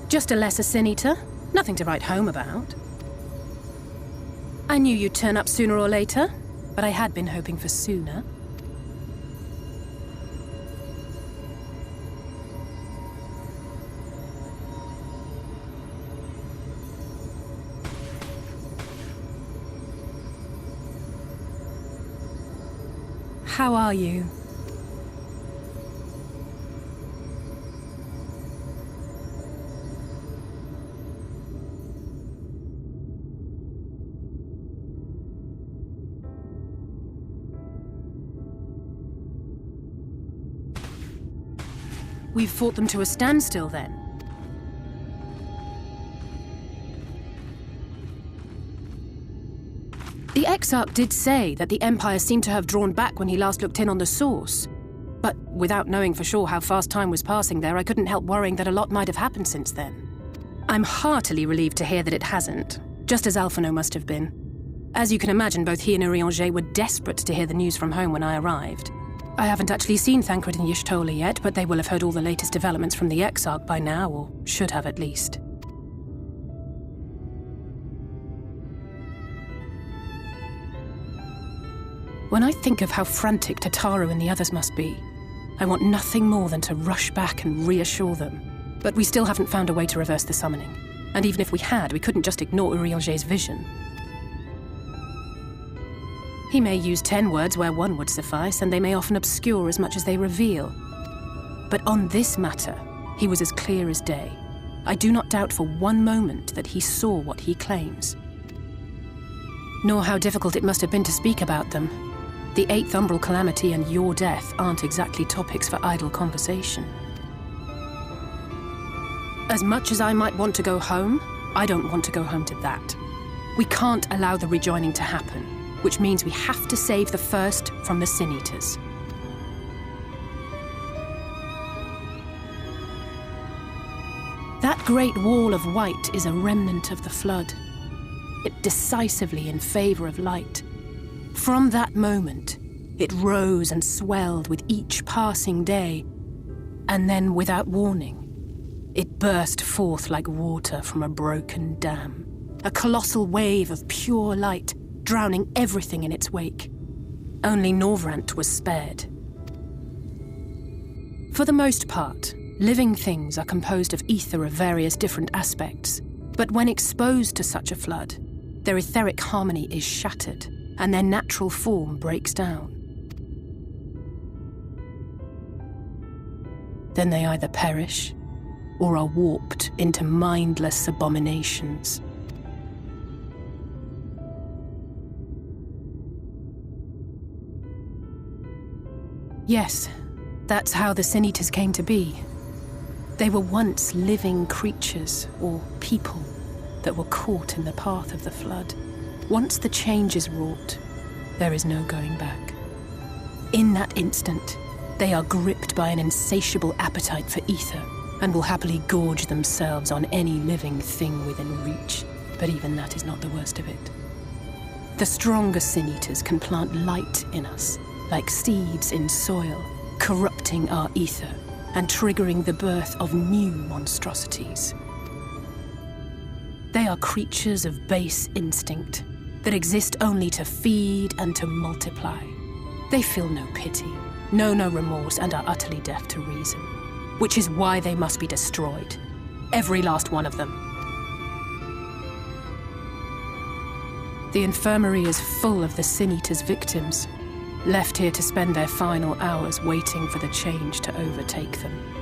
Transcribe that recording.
Just a lesser sin eater. Nothing to write home about. I knew you'd turn up sooner or later, but I had been hoping for sooner. How are you? We've fought them to a standstill, then. The Exarch did say that the Empire seemed to have drawn back when he last looked in on the source. But without knowing for sure how fast time was passing there, I couldn't help worrying that a lot might have happened since then. I'm heartily relieved to hear that it hasn't, just as Alphino must have been. As you can imagine, both he and Urianger were desperate to hear the news from home when I arrived. I haven't actually seen Thancred and Y'shtola yet, but they will have heard all the latest developments from the Exarch by now, or should have at least. When I think of how frantic Tataru and the others must be, I want nothing more than to rush back and reassure them. But we still haven't found a way to reverse the summoning. And even if we had, we couldn't just ignore Urianger's vision. He may use 10 words where 1 would suffice, and they may often obscure as much as they reveal. But on this matter, he was as clear as day. I do not doubt for one moment that he saw what he claims. Nor how difficult it must have been to speak about them. The 8th Umbral Calamity and your death aren't exactly topics for idle conversation. As much as I might want to go home, I don't want to go home to that. We can't allow the rejoining to happen, which means we have to save the first from the Sin Eaters. That great wall of white is a remnant of the flood. It decisively in favor of light. From that moment, it rose and swelled with each passing day, and then, without warning, it burst forth like water from a broken dam. A colossal wave of pure light, drowning everything in its wake. Only Norvrant was spared. For the most part, living things are composed of ether of various different aspects, but when exposed to such a flood, their etheric harmony is shattered, and their natural form breaks down. Then they either perish, or are warped into mindless abominations. Yes, that's how the Sin Eaters came to be. They were once living creatures, or people, that were caught in the path of the flood. Once the change is wrought, there is no going back. In that instant, they are gripped by an insatiable appetite for ether, and will happily gorge themselves on any living thing within reach. But even that is not the worst of it. The stronger Sin Eaters can plant light in us, like seeds in soil, corrupting our ether and triggering the birth of new monstrosities. They are creatures of base instinct that exist only to feed and to multiply. They feel no pity, know no remorse, and are utterly deaf to reason, which is why they must be destroyed. Every last one of them. The infirmary is full of the Sin Eaters' victims, left here to spend their final hours waiting for the change to overtake them.